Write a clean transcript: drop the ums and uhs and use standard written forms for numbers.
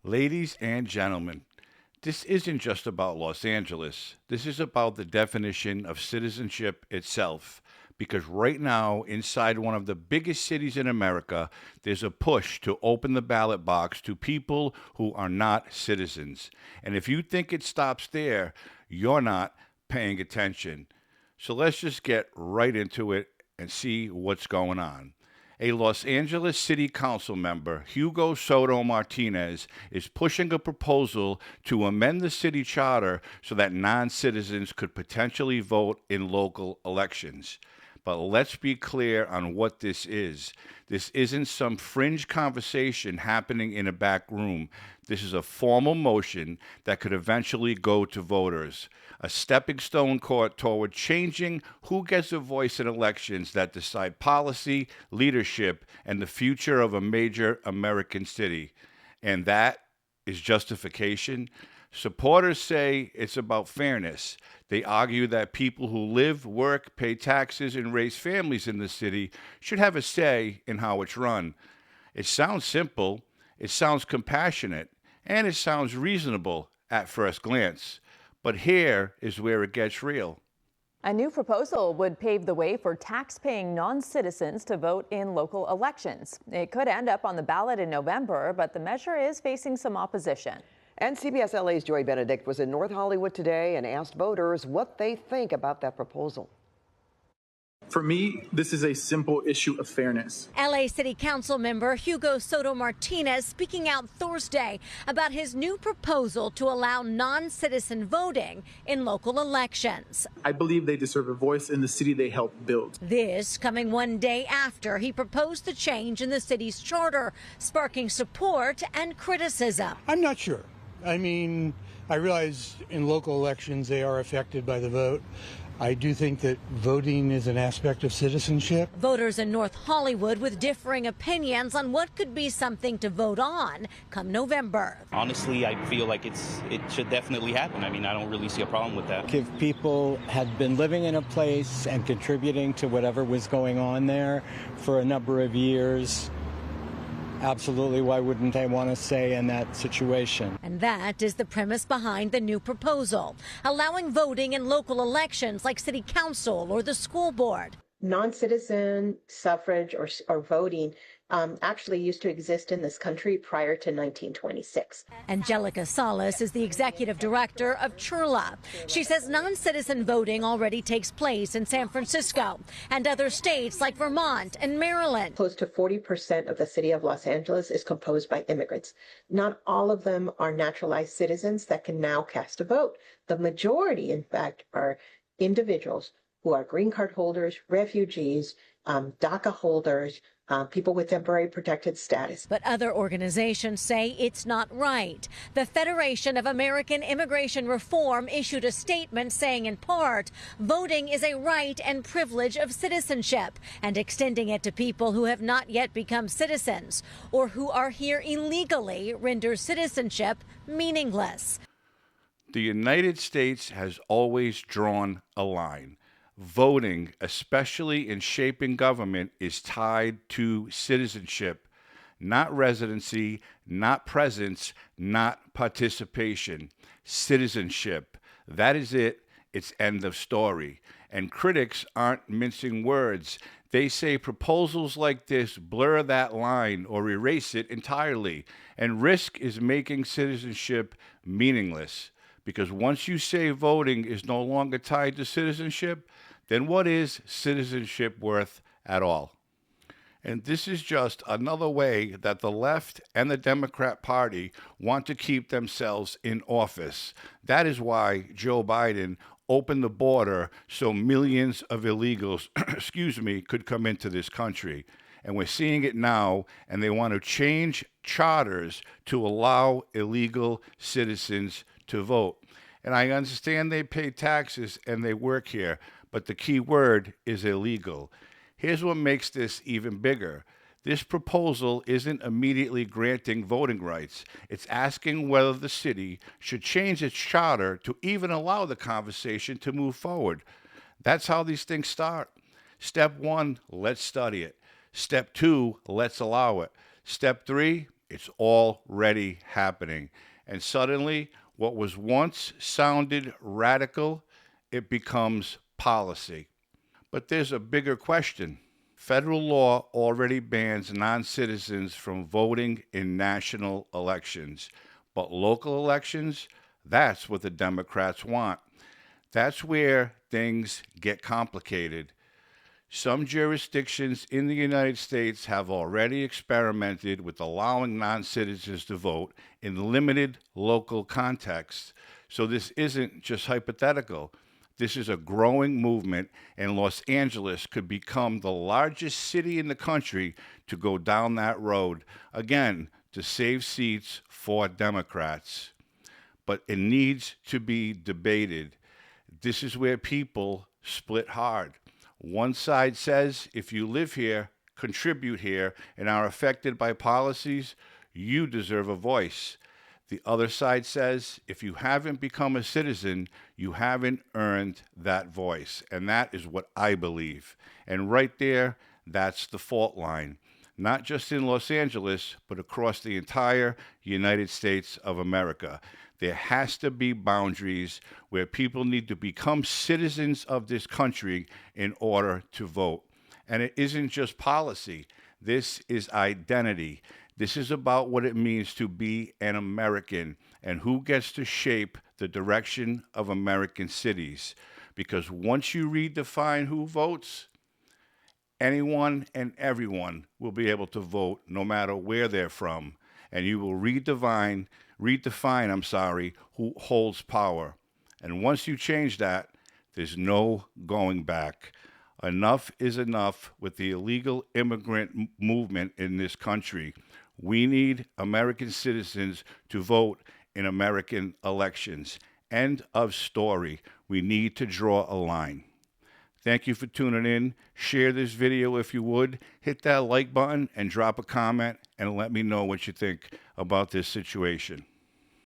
Ladies and gentlemen, this isn't just about Los Angeles. This is about the definition of citizenship itself. Because right now, inside one of the biggest cities in America, there's a push to open the ballot box to people who are not citizens. And if you think it stops there, you're not paying attention. So let's just get right into it and see what's going on. A Los Angeles City Council member, Hugo Soto Martinez, is pushing a proposal to amend the city charter so that non citizens could potentially vote in local elections. But let's be clear on what this is. This isn't some fringe conversation happening in a back room. This is a formal motion that could eventually go to voters, a stepping stone toward changing who gets a voice in elections that decide policy, leadership, and the future of a major American city. And that is justification. Supporters say it's about fairness. They argue that people who live, work, pay taxes, and raise families in the city should have a say in how it's run. It sounds simple, it sounds compassionate, and it sounds reasonable at first glance. But here is where it gets real. A new proposal would pave the way for tax-paying non-citizens to vote in local elections. It could end up on the ballot in November, but the measure is facing some opposition. And CBS LA's Joy Benedict was in North Hollywood today and asked voters what they think about that proposal. For me, this is a simple issue of fairness. LA City Council member Hugo Soto Martinez speaking out Thursday about his new proposal to allow non-citizen voting in local elections. I believe they deserve a voice in the city they helped build. This coming one day after he proposed the change in the city's charter, sparking support and criticism. I'm not sure. I mean, I realize in local elections they are affected by the vote. I do think that voting is an aspect of citizenship. Voters in North Hollywood with differing opinions on what could be something to vote on come November. Honestly, I feel like it should definitely happen. I mean, I don't really see a problem with that. If people had been living in a place and contributing to whatever was going on there for a number of years, absolutely, why wouldn't they want to say in that situation? And that is the premise behind the new proposal, allowing voting in local elections like city council or the school board. Non-citizen suffrage or voting actually used to exist in this country prior to 1926. Angelica Salas is the executive director of CHRLA. She says non-citizen voting already takes place in San Francisco and other states like Vermont and Maryland. Close to 40% of the city of Los Angeles is composed by immigrants. Not all of them are naturalized citizens that can now cast a vote. The majority, in fact, are individuals who are green card holders, refugees, DACA holders, people with temporary protected status. But other organizations say it's not right. The Federation of American Immigration Reform issued a statement saying, in part, voting is a right and privilege of citizenship, and extending it to people who have not yet become citizens or who are here illegally renders citizenship meaningless. The United States has always drawn a line. Voting, especially in shaping government, is tied to citizenship, not residency, not presence, not participation. Citizenship. That is it. It's end of story. And critics aren't mincing words. They say proposals like this blur that line or erase it entirely, and risk is making citizenship meaningless. Because once you say voting is no longer tied to citizenship, then what is citizenship worth at all? And this is just another way that the left and the Democrat Party want to keep themselves in office. That is why Joe Biden opened the border so millions of illegals, could come into this country. And we're seeing it now, and they want to change charters to allow illegal citizens to vote. And I understand they pay taxes and they work here, but the key word is illegal. Here's what makes this even bigger. This proposal isn't immediately granting voting rights. It's asking whether the city should change its charter to even allow the conversation to move forward. That's how these things start. Step 1, let's study it. Step 2, let's allow it. Step 3, It's already happening. And suddenly, what was once sounded radical, it becomes policy. But there's a bigger question. Federal law already bans non-citizens from voting in national elections. But local elections, that's what the Democrats want. That's where things get complicated. Some jurisdictions in the United States have already experimented with allowing non-citizens to vote in limited local contexts. So this isn't just hypothetical. This is a growing movement, and Los Angeles could become the largest city in the country to go down that road, again, to save seats for Democrats. But it needs to be debated. This is where people split hard. One side says if you live here, contribute here, and are affected by policies, you deserve a voice. The other side says if you haven't become a citizen, you haven't earned that voice. And that is what I believe. And right there, that's the fault line. Not just in Los Angeles, but across the entire United States of America. There has to be boundaries where people need to become citizens of this country in order to vote. And it isn't just policy. This is identity. This is about what it means to be an American and who gets to shape the direction of American cities. Because once you redefine who votes, anyone and everyone will be able to vote no matter where they're from. And you will redefine, who holds power. And once you change that, there's no going back. Enough is enough with the illegal immigrant movement in this country. We need American citizens to vote in American elections. End of story. We need to draw a line. Thank you for tuning in. Share this video if you would. Hit that like button and drop a comment and let me know what you think about this situation.